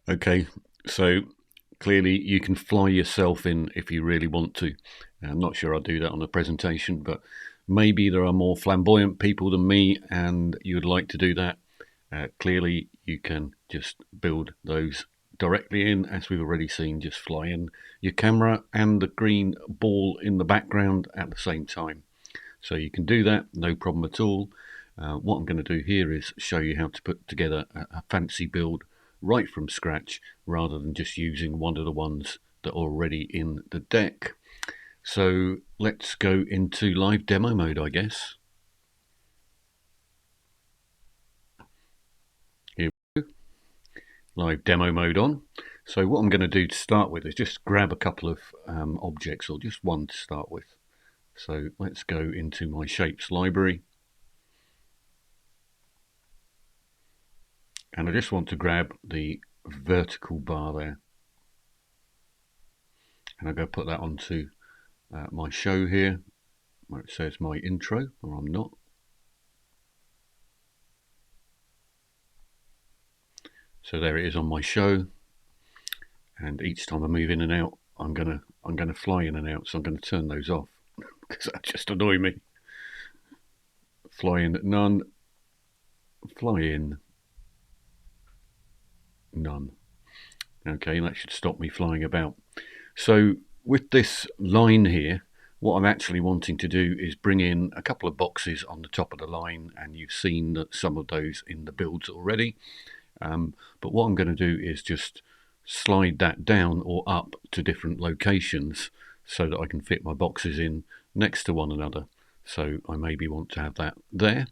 Okay, so clearly you can fly yourself in if you really want to. I'm not sure I'll do that on a presentation, but maybe there are more flamboyant people than me and you would like to do that. Clearly you can just build those directly in, as we've already seen, just fly in your camera and the green ball in the background at the same time. So you can do that, no problem at all. What I'm going to do here is show you how to put together a fancy build right from scratch rather than just using one of the ones that are already in the deck. So let's go into live demo mode, I guess. Here we go. Live demo mode on. So what I'm going to do to start with is just grab a couple of objects, or just one to start with. So let's go into my shapes library. And I just want to grab the vertical bar there. And I'm going to put that onto my show here, where it says my intro, or I'm not. So there it is on my show. And each time I move in and out, I'm gonna fly in and out. So I'm going to turn those off because that just annoy me. Fly in, none. Fly in, none. Okay, that should stop me flying about. So with this line here, what I'm actually wanting to do is bring in a couple of boxes on the top of the line, and you've seen that some of those in the builds already. But what I'm going to do is just slide that down or up to different locations so that I can fit my boxes in next to one another. So I maybe want to have that there.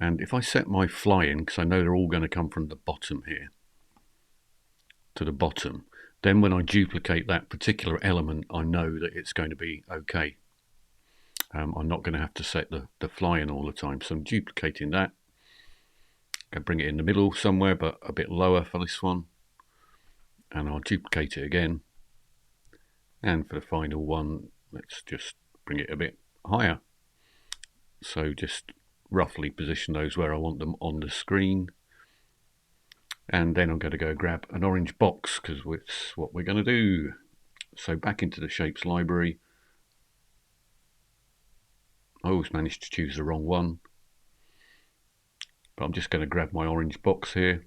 And if I set my fly in, because I know they're all going to come from the bottom here to the bottom, then when I duplicate that particular element, I know that it's going to be okay. I'm not going to have to set the fly in all the time. So I'm duplicating that. I bring it in the middle somewhere, but a bit lower for this one. And I'll duplicate it again. And for the final one, let's just bring it a bit higher. So just roughly position those where I want them on the screen. And then I'm going to go grab an orange box, because it's what we're going to do. So back into the shapes library. I always managed to choose the wrong one. But I'm just going to grab my orange box here,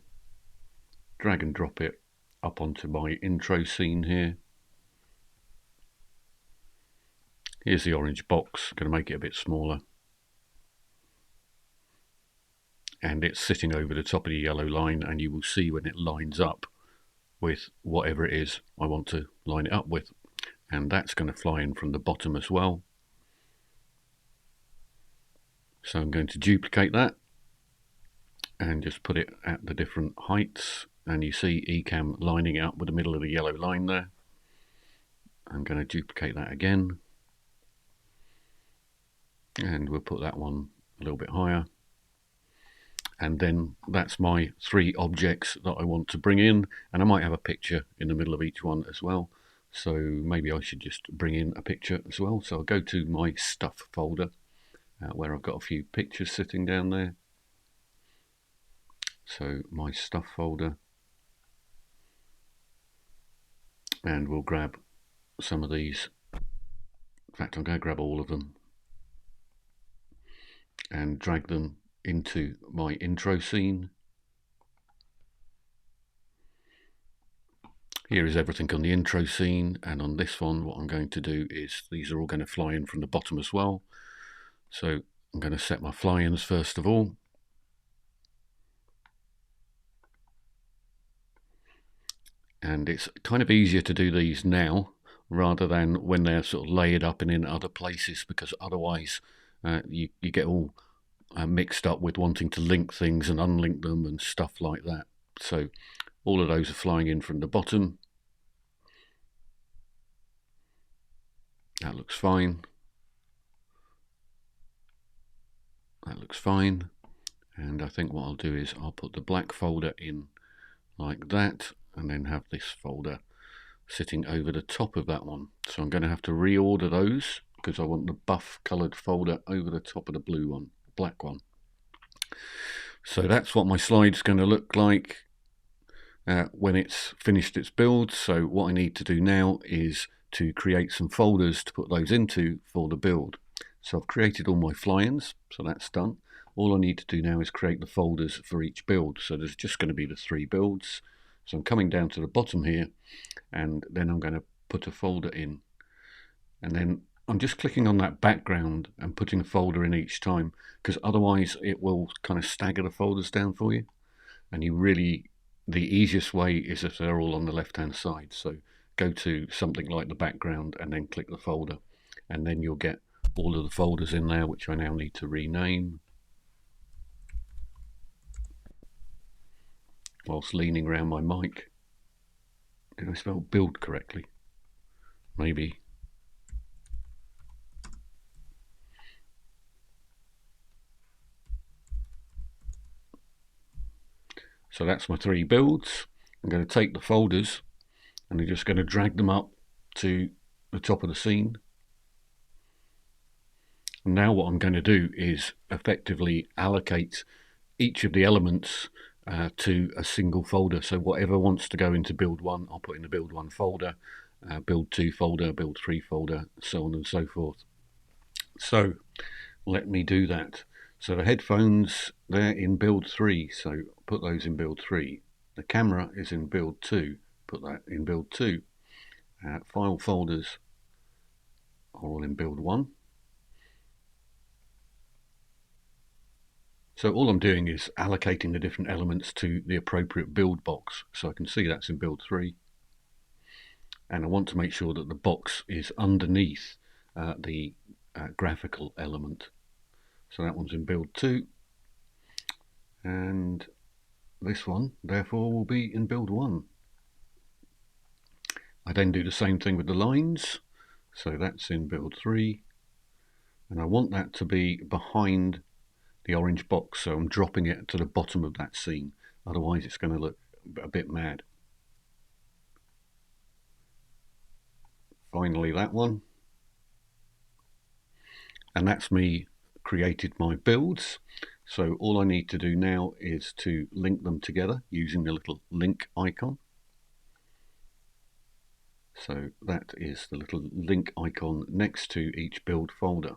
drag and drop it up onto my intro scene here. Here's the orange box. I'm going to make it a bit smaller. And it's sitting over the top of the yellow line, and you will see when it lines up with whatever it is I want to line it up with. And that's going to fly in from the bottom as well. So I'm going to duplicate that and just put it at the different heights, and you see Ecamm lining it up with the middle of the yellow line there. I'm going to duplicate that again, and we'll put that one a little bit higher. And then that's my three objects that I want to bring in, and I might have a picture in the middle of each one as well. So maybe I should just bring in a picture as well. So I'll go to my stuff folder where I've got a few pictures sitting down there. So my stuff folder, and we'll grab some of these. In fact, I'm going to grab all of them and drag them into my intro scene. Here is everything on the intro scene, and on this one what I'm going to do is these are all going to fly in from the bottom as well. So I'm going to set my fly-ins first of all. And it's kind of easier to do these now rather than when they're sort of layered up and in other places, because otherwise you get all mixed up with wanting to link things and unlink them and stuff like that. So all of those are flying in from the bottom. That looks fine. That looks fine. And I think what I'll do is I'll put the black folder in like that, and then have this folder sitting over the top of that one. So I'm going to have to reorder those because I want the buff coloured folder over the top of the blue one, black one. So that's what my slide's going to look like. when it's finished its build. So what I need to do now is to create some folders to put those into for the build. So I've created all my fly-ins, so that's done. All I need to do now is create the folders for each build. So there's just going to be the 3 builds. So I'm coming down to the bottom here, and then I'm going to put a folder in. And then I'm just clicking on that background and putting a folder in each time, because otherwise it will kind of stagger the folders down for you. And the easiest way is if they're all on the left hand side. So go to something like the background and then click the folder, and then you'll get all of the folders in there, which I now need to rename whilst leaning around my mic. Did I spell build correctly? Maybe. So that's my 3 builds. I'm going to take the folders and I'm just going to drag them up to the top of the scene. And now what I'm going to do is effectively allocate each of the elements to a single folder. So whatever wants to go into build 1, I'll put in the build 1 folder, build 2 folder, build 3 folder, so on and so forth. So let me do that. So the headphones, they're in build 3, so put those in build 3. The camera is in build 2, put that in build 2. File folders are all in build 1. So all I'm doing is allocating the different elements to the appropriate build box. So I can see that's in build 3. And I want to make sure that the box is underneath the graphical element. So that one's in build 2. And this one, therefore, will be in build 1. I then do the same thing with the lines. So that's in build 3. And I want that to be behind the orange box, so I'm dropping it to the bottom of that scene. Otherwise it's going to look a bit mad. Finally that one. And that's me created my builds. So all I need to do now is to link them together using the little link icon. So that is the little link icon next to each build folder.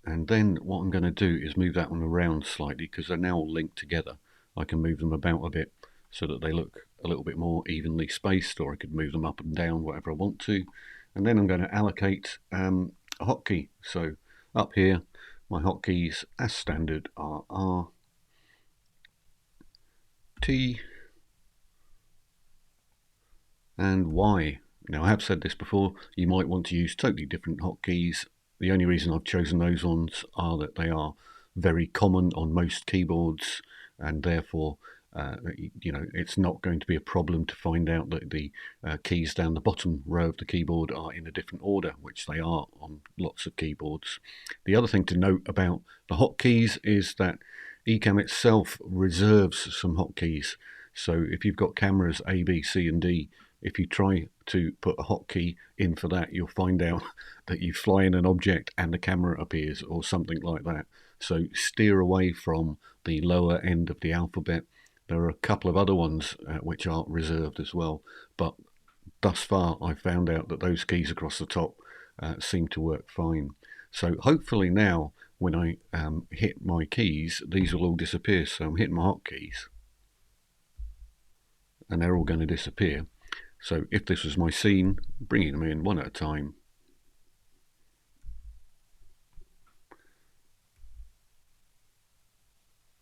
And then what I'm going to do is move that one around slightly, because they're now all linked together. I can move them about a bit so that they look a little bit more evenly spaced, or I could move them up and down, whatever I want to. And then I'm going to allocate a hotkey. So up here, my hotkeys as standard are R, T, and Y. Now I have said this before, you might want to use totally different hotkeys. The only reason I've chosen those ones are that they are very common on most keyboards, and therefore it's not going to be a problem to find out that the keys down the bottom row of the keyboard are in a different order, which they are on lots of keyboards. The other thing to note about the hotkeys is that Ecamm itself reserves some hotkeys. So if you've got cameras A, B, C and D, if you try to put a hotkey in for that, you'll find out that you fly in an object and the camera appears or something like that. So steer away from the lower end of the alphabet. There are a couple of other ones which are reserved as well, but thus far I've found out that those keys across the top seem to work fine. So hopefully now when I hit my keys, these will all disappear. So I'm hitting my hotkeys and they're all going to disappear. So if this was my scene, bringing them in one at a time.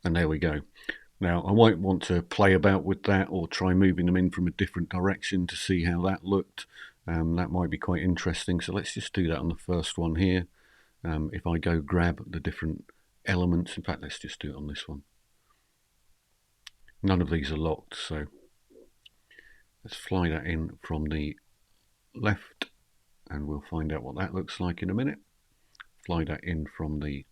And there we go. Now I might want to play about with that or try moving them in from a different direction to see how that looked. That might be quite interesting. So let's just do that on the first one here. If I go grab the different elements, in fact let's just do it on this one. None of these are locked, so let's fly that in from the left and we'll find out what that looks like in a minute. Fly that in from the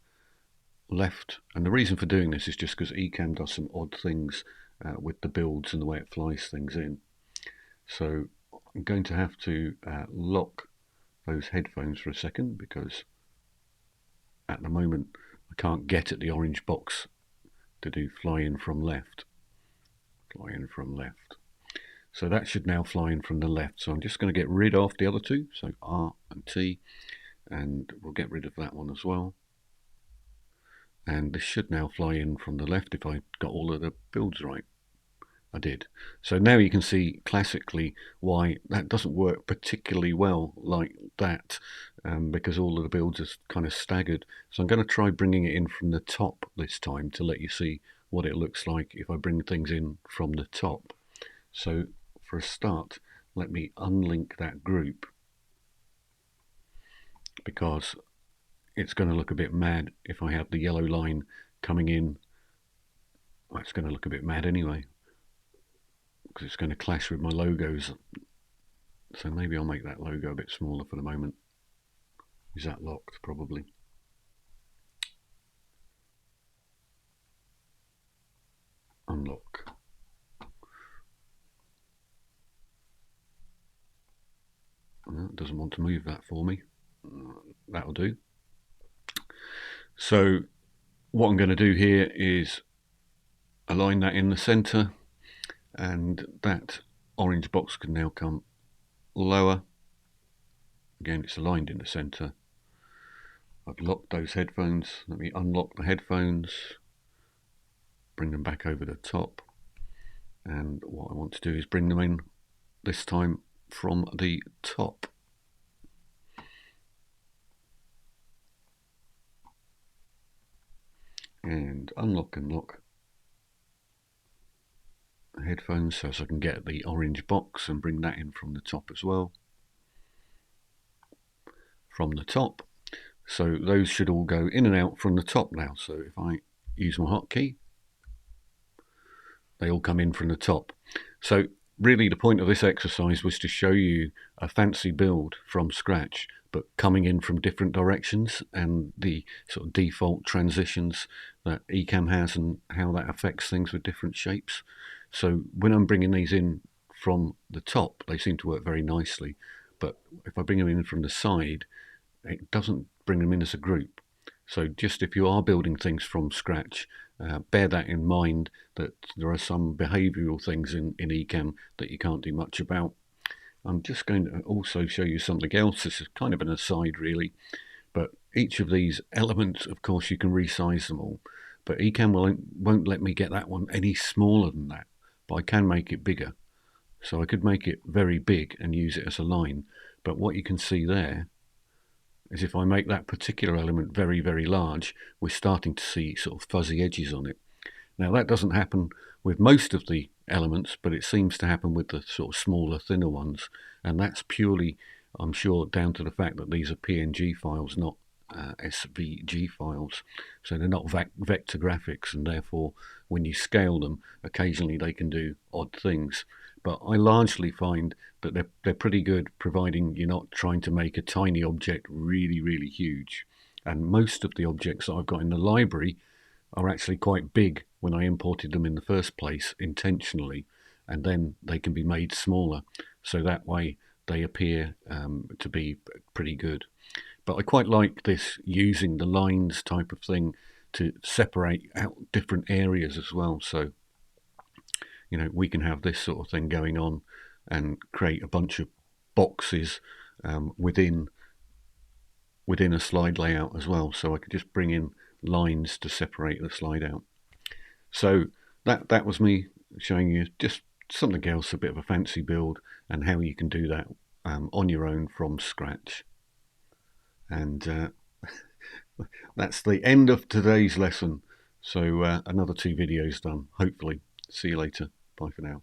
left, and the reason for doing this is just because Ecamm does some odd things with the builds and the way it flies things in. So I'm going to have to lock those headphones for a second, because at the moment I can't get at the orange box to do fly in from left. Fly in from left. So that should now fly in from the left. So I'm just going to get rid of the other two. So R and T, and we'll get rid of that one as well. And this should now fly in from the left if I got all of the builds right. I did. So now you can see classically why that doesn't work particularly well like that, because all of the builds are kind of staggered. So I'm going to try bringing it in from the top this time to let you see what it looks like if I bring things in from the top. So for a start, let me unlink that group, because it's going to look a bit mad if I have the yellow line coming in. Well, it's going to look a bit mad anyway, because it's going to clash with my logos. So maybe I'll make that logo a bit smaller for the moment. Is that locked? Probably. Unlock. It doesn't want to move that for me. That'll do. So what I'm going to do here is align that in the center, and that orange box can now come lower. Again, it's aligned in the center. I've locked those headphones. Let me unlock the headphones, bring them back over the top, and what I want to do is bring them in this time from the top. And unlock and lock the headphones so I can get the orange box and bring that in from the top as well. From the top. So those should all go in and out from the top now. So if I use my hotkey, they all come in from the top. So really the point of this exercise was to show you a fancy build from scratch, but coming in from different directions, and the sort of default transitions that Ecamm has and how that affects things with different shapes. So when I'm bringing these in from the top, they seem to work very nicely. But if I bring them in from the side, it doesn't bring them in as a group. So just if you are building things from scratch, bear that in mind, that there are some behavioural things in Ecamm that you can't do much about. I'm just going to also show you something else. This is kind of an aside really, but each of these elements, of course, you can resize them all, but Ecamm won't let me get that one any smaller than that, but I can make it bigger. So I could make it very big and use it as a line, but what you can see there is if I make that particular element very, very large, we're starting to see sort of fuzzy edges on it. Now that doesn't happen with most of the elements, but it seems to happen with the sort of smaller, thinner ones, and that's purely, I'm sure, down to the fact that these are PNG files, not SVG files. So they're not vector graphics, and therefore when you scale them, occasionally they can do odd things. But I largely find that they're pretty good, providing you're not trying to make a tiny object really, really huge. And most of the objects that I've got in the library are actually quite big when I imported them in the first place intentionally, and then they can be made smaller, so that way they appear to be pretty good. But I quite like this using the lines type of thing to separate out different areas as well. So, you know, we can have this sort of thing going on and create a bunch of boxes within a slide layout as well. So I could just bring in lines to separate the slide out. So that was me showing you just something else, a bit of a fancy build, and how you can do that on your own from scratch. And that's the end of today's lesson. So another 2 videos done, hopefully. See you later. Bye for now.